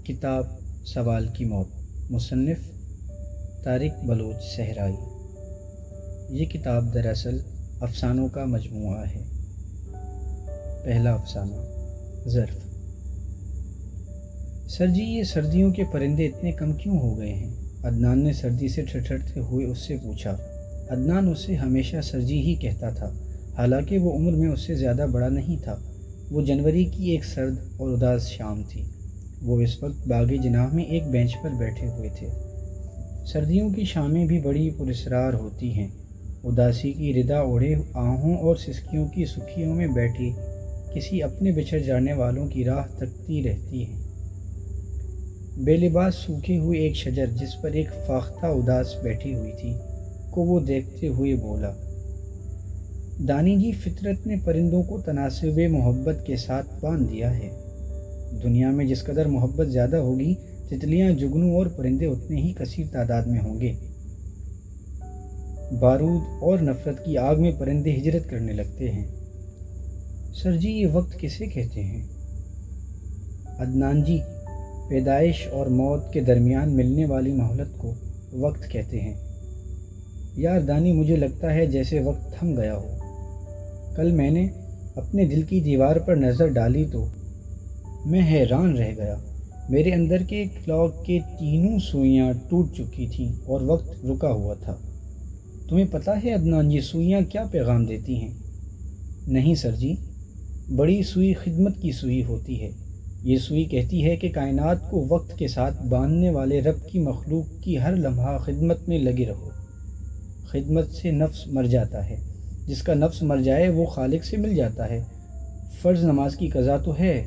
کتاب سوال کی موت، مصنف طارق بلوچ صحرائی۔ یہ کتاب دراصل افسانوں کا مجموعہ ہے۔ پہلا افسانہ، ظرف۔ سر جی، یہ سردیوں کے پرندے اتنے کم کیوں ہو گئے ہیں؟ عدنان نے سردی سے ٹھٹھرتے ہوئے اس سے پوچھا۔ عدنان اس سے ہمیشہ سر جی ہی کہتا تھا، حالانکہ وہ عمر میں اس سے زیادہ بڑا نہیں تھا۔ وہ جنوری کی ایک سرد اور اداس شام تھی۔ وہ اس وقت باغ جناح میں ایک بینچ پر بیٹھے ہوئے تھے۔ سردیوں کی شامیں بھی بڑی پراسرار ہوتی ہیں۔ اداسی کی ردا اوڑھے آہوں اور سسکیوں کی سکھیوں میں بیٹھی کسی اپنے بچھڑ جانے والوں کی راہ تکتی رہتی ہیں۔ بے لباس سوکھے ہوئے ایک شجر جس پر ایک فاختہ اداس بیٹھی ہوئی تھی کو وہ دیکھتے ہوئے بولا، دانی جی، فطرت نے پرندوں کو تناسب محبت کے ساتھ باندھ دیا ہے۔ دنیا میں جس قدر محبت زیادہ ہوگی، تتلیاں، جگنو اور پرندے اتنے ہی کثیر تعداد میں ہوں گے۔ بارود اور نفرت کی آگ میں پرندے ہجرت کرنے لگتے ہیں۔ سر جی، یہ وقت کسے کہتے ہیں؟ عدنان جی، پیدائش اور موت کے درمیان ملنے والی مہلت کو وقت کہتے ہیں۔ یار دانی، مجھے لگتا ہے جیسے وقت تھم گیا ہو۔ کل میں نے اپنے دل کی دیوار پر نظر ڈالی تو میں حیران رہ گیا۔ میرے اندر کے کلاک کے تینوں سوئیاں ٹوٹ چکی تھیں اور وقت رکا ہوا تھا۔ تمہیں پتہ ہے عدنان جی، سوئیاں کیا پیغام دیتی ہیں؟ نہیں سر جی۔ بڑی سوئی خدمت کی سوئی ہوتی ہے۔ یہ سوئی کہتی ہے کہ کائنات کو وقت کے ساتھ باندھنے والے رب کی مخلوق کی ہر لمحہ خدمت میں لگے رہو۔ خدمت سے نفس مر جاتا ہے۔ جس کا نفس مر جائے وہ خالق سے مل جاتا ہے۔ فرض نماز کی قضا تو ہے،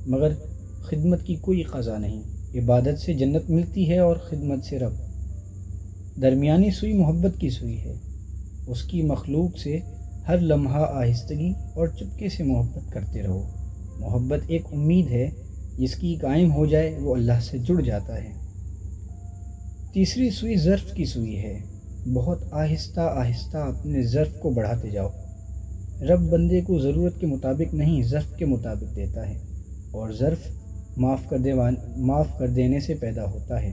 مگر خدمت کی کوئی قضا نہیں۔ عبادت سے جنت ملتی ہے اور خدمت سے رب۔ درمیانی سوئی محبت کی سوئی ہے۔ اس کی مخلوق سے ہر لمحہ آہستگی اور چپکے سے محبت کرتے رہو۔ محبت ایک امید ہے، جس کی قائم ہو جائے وہ اللہ سے جڑ جاتا ہے۔ تیسری سوئی ظرف کی سوئی ہے۔ بہت آہستہ آہستہ اپنے ظرف کو بڑھاتے جاؤ۔ رب بندے کو ضرورت کے مطابق نہیں، ظرف کے مطابق دیتا ہے، اور ظرف معاف کر دینے سے پیدا ہوتا ہے۔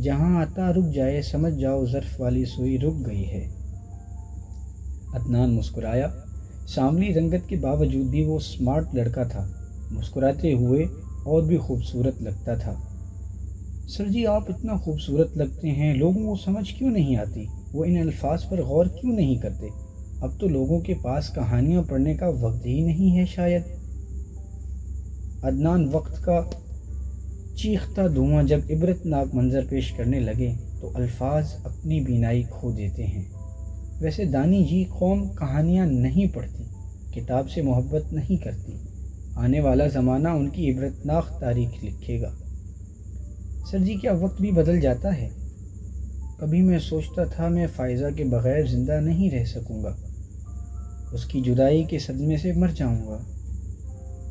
جہاں عطا رک جائے، سمجھ جاؤ ظرف والی سوئی رک گئی ہے۔ عدنان مسکرایا۔ سانولی رنگت کے باوجود بھی وہ سمارٹ لڑکا تھا۔ مسکراتے ہوئے اور بھی خوبصورت لگتا تھا۔ سر جی، آپ اتنا خوبصورت لگتے ہیں، لوگوں کو سمجھ کیوں نہیں آتی؟ وہ ان الفاظ پر غور کیوں نہیں کرتے؟ اب تو لوگوں کے پاس کہانیاں پڑھنے کا وقت ہی نہیں ہے شاید۔ عدنان، وقت کا چیختا دھواں جب عبرت ناک منظر پیش کرنے لگے تو الفاظ اپنی بینائی کھو دیتے ہیں۔ ویسے دانی جی، قوم کہانیاں نہیں پڑھتی، کتاب سے محبت نہیں کرتی۔ آنے والا زمانہ ان کی عبرت ناک تاریخ لکھے گا۔ سر جی، کیا وقت بھی بدل جاتا ہے؟ کبھی میں سوچتا تھا میں فائزہ کے بغیر زندہ نہیں رہ سکوں گا، اس کی جدائی کے صدمے سے مر جاؤں گا،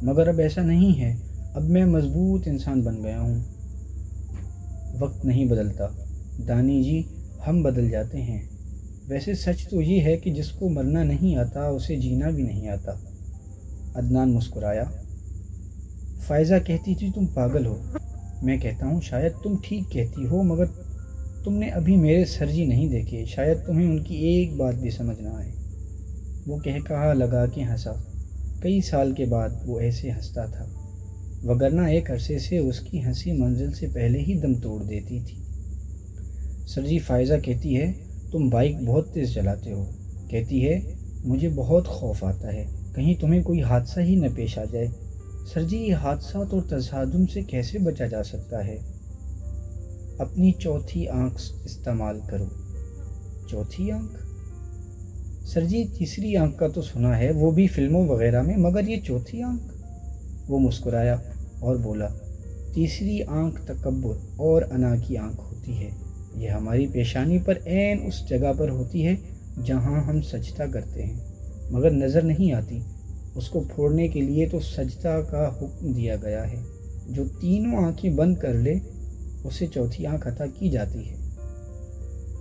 مگر اب ایسا نہیں ہے۔ اب میں مضبوط انسان بن گیا ہوں۔ وقت نہیں بدلتا دانی جی، ہم بدل جاتے ہیں۔ ویسے سچ تو یہ ہے کہ جس کو مرنا نہیں آتا اسے جینا بھی نہیں آتا۔ عدنان مسکرایا۔ فائزہ کہتی تھی تم پاگل ہو۔ میں کہتا ہوں شاید تم ٹھیک کہتی ہو، مگر تم نے ابھی میرے سر جی نہیں دیکھے، شاید تمہیں ان کی ایک بات بھی سمجھ نہ آئے۔ وہ کہا لگا کے ہنسا۔ کئی سال کے بعد وہ ایسے ہنستا تھا، وگرنہ ایک عرصے سے اس کی ہنسی منزل سے پہلے ہی دم توڑ دیتی تھی۔ سر جی، فائزہ کہتی ہے تم بائک بہت تیز چلاتے ہو۔ کہتی ہے مجھے بہت خوف آتا ہے، کہیں تمہیں کوئی حادثہ ہی نہ پیش آ جائے۔ سر جی، یہ حادثات اور تصادم سے کیسے بچا جا سکتا ہے؟ اپنی چوتھی آنکھ استعمال کرو۔ چوتھی آنکھ؟ سر جی، تیسری آنکھ کا تو سنا ہے، وہ بھی فلموں وغیرہ میں، مگر یہ چوتھی آنکھ؟ وہ مسکرایا اور بولا، تیسری آنکھ تکبر اور انا کی آنکھ ہوتی ہے۔ یہ ہماری پیشانی پر عین اس جگہ پر ہوتی ہے جہاں ہم سجدہ کرتے ہیں، مگر نظر نہیں آتی۔ اس کو پھوڑنے کے لیے تو سجدہ کا حکم دیا گیا ہے۔ جو تینوں آنکھیں بند کر لے اسے چوتھی آنکھ عطا کی جاتی ہے۔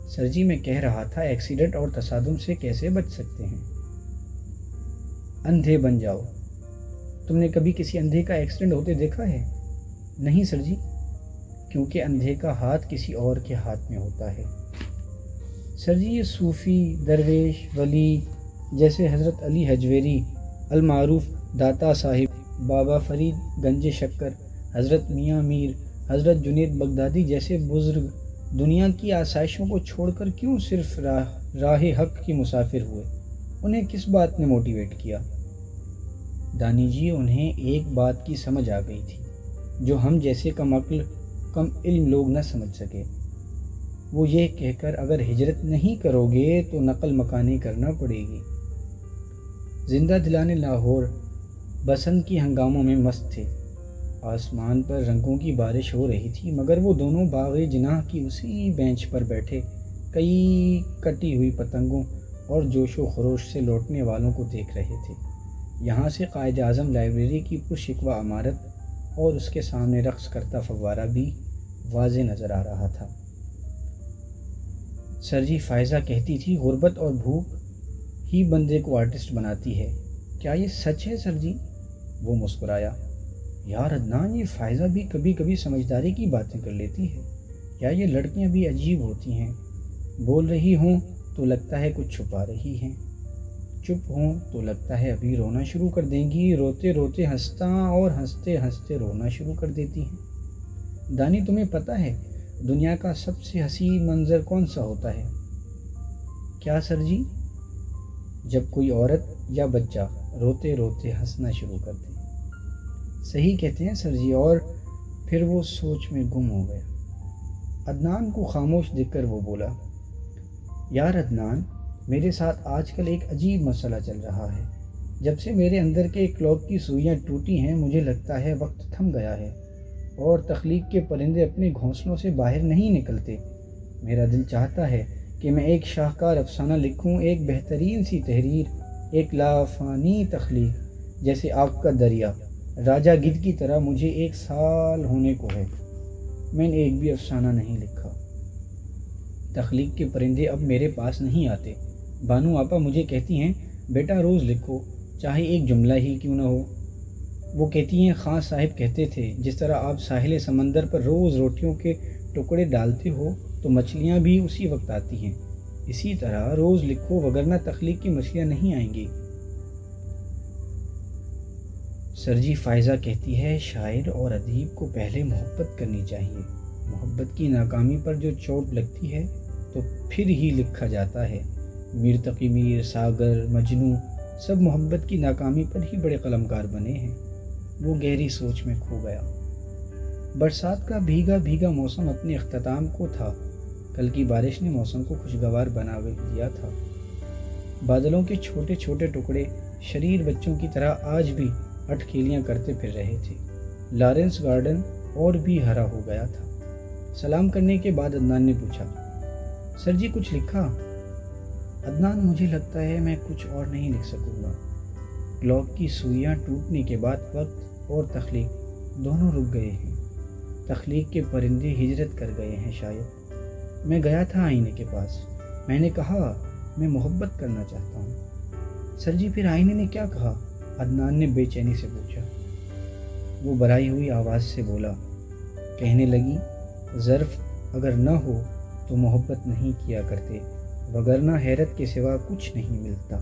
سر جی، میں کہہ رہا تھا ایکسیڈنٹ اور تصادم سے کیسے بچ سکتے ہیں؟ اندھے بن جاؤ۔ تم نے کبھی کسی اندھے کا ایکسیڈنٹ ہوتے دیکھا ہے؟ نہیں سر جی۔ کیونکہ اندھے کا ہاتھ کسی اور کے ہاتھ میں ہوتا ہے۔ سر جی یہ صوفی، درویش، ولی جیسے حضرت علی حجویری، المعروف داتا صاحب، بابا فرید گنج شکر، حضرت میاں میر، حضرت جنید بغدادی جیسے بزرگ دنیا کی آسائشوں کو چھوڑ کر کیوں صرف راہ حق کی مسافر ہوئے؟ انہیں کس بات نے موٹیویٹ کیا؟ دانی جی انہیں ایک بات کی سمجھ آ گئی تھی جو ہم جیسے کم عقل کم علم لوگ نہ سمجھ سکے۔ وہ یہ کہہ کر اگر ہجرت نہیں کرو گے تو نقل مکانی کرنا پڑے گی۔ زندہ دلانے لاہور بسنت کی ہنگاموں میں مست تھے۔ آسمان پر رنگوں کی بارش ہو رہی تھی مگر وہ دونوں باغ جناح کی اسی بینچ پر بیٹھے کئی کٹی ہوئی پتنگوں اور جوش و خروش سے لوٹنے والوں کو دیکھ رہے تھے۔ یہاں سے قائد اعظم لائبریری کی پرشکوہ عمارت اور اس کے سامنے رقص کرتا فوارہ بھی واضح نظر آ رہا تھا۔ سر جی فائزہ کہتی تھی غربت اور بھوک ہی بندے کو آرٹسٹ بناتی ہے، کیا یہ سچ ہے سر جی؟ وہ مسکرایا۔ یار عدنان، یہ فائزہ بھی کبھی کبھی سمجھداری کی باتیں کر لیتی ہے، یا یہ لڑکیاں بھی عجیب ہوتی ہیں، بول رہی ہوں تو لگتا ہے کچھ چھپا رہی ہیں، چپ ہوں تو لگتا ہے ابھی رونا شروع کر دیں گی، روتے روتے ہنستا اور ہنستے ہنستے رونا شروع کر دیتی ہیں۔ دانی تمہیں پتہ ہے دنیا کا سب سے حسین منظر کون سا ہوتا ہے؟ کیا سر جی؟ جب کوئی عورت یا بچہ روتے روتے ہنسنا شروع کر دے۔ صحیح کہتے ہیں سر جی۔ اور پھر وہ سوچ میں گم ہو گیا۔ عدنان کو خاموش دیکھ کر وہ بولا، یار عدنان، میرے ساتھ آج کل ایک عجیب مسئلہ چل رہا ہے۔ جب سے میرے اندر کے کلاک کی سوئیاں ٹوٹی ہیں مجھے لگتا ہے وقت تھم گیا ہے اور تخلیق کے پرندے اپنے گھونسلوں سے باہر نہیں نکلتے۔ میرا دل چاہتا ہے کہ میں ایک شاہکار افسانہ لکھوں، ایک بہترین سی تحریر، ایک لافانی تخلیق، جیسے آگ کا دریا، راجہ گدھ کی طرح۔ مجھے 1 سال ہونے کو ہے، میں نے ایک بھی افسانہ نہیں لکھا۔ تخلیق کے پرندے اب میرے پاس نہیں آتے۔ بانو آپا مجھے کہتی ہیں بیٹا روز لکھو، چاہے ایک جملہ ہی کیوں نہ ہو۔ وہ کہتی ہیں خان صاحب کہتے تھے جس طرح آپ ساحل سمندر پر روز روٹیوں کے ٹکڑے ڈالتے ہو تو مچھلیاں بھی اسی وقت آتی ہیں، اسی طرح روز لکھو وگرنہ تخلیق کی مچھلیاں نہیں آئیں گی۔ سر جی فائزہ کہتی ہے شاعر اور ادیب کو پہلے محبت کرنی چاہیے، محبت کی ناکامی پر جو چوٹ لگتی ہے تو پھر ہی لکھا جاتا ہے۔ میر تقی میر، ساگر، مجنوں سب محبت کی ناکامی پر ہی بڑے قلمکار بنے ہیں۔ وہ گہری سوچ میں کھو گیا۔ برسات کا بھیگا بھیگا موسم اپنے اختتام کو تھا۔ کل کی بارش نے موسم کو خوشگوار بنا دیا تھا۔ بادلوں کے چھوٹے چھوٹے ٹکڑے شریر بچوں کی طرح آج بھی اٹکھیلیاں کرتے پھر رہے تھے۔ لارنس گارڈن اور بھی ہرا ہو گیا تھا۔ سلام کرنے کے بعد عدنان نے پوچھا، سر جی کچھ لکھا؟ عدنان مجھے لگتا ہے میں کچھ اور نہیں لکھ سکوں گا۔ کلاک کی سوئیاں ٹوٹنے کے بعد وقت اور تخلیق دونوں رک گئے ہیں۔ تخلیق کے پرندے ہجرت کر گئے ہیں شاید۔ میں گیا تھا آئینے کے پاس، میں نے کہا میں محبت کرنا چاہتا ہوں۔ سر جی پھر آئینے نے کیا کہا؟ عدنان نے بے چینی سے پوچھا۔ وہ بھرائی ہوئی آواز سے بولا، کہنے لگی ظرف اگر نہ ہو تو محبت نہیں کیا کرتے، وگرنہ حیرت کے سوا کچھ نہیں ملتا۔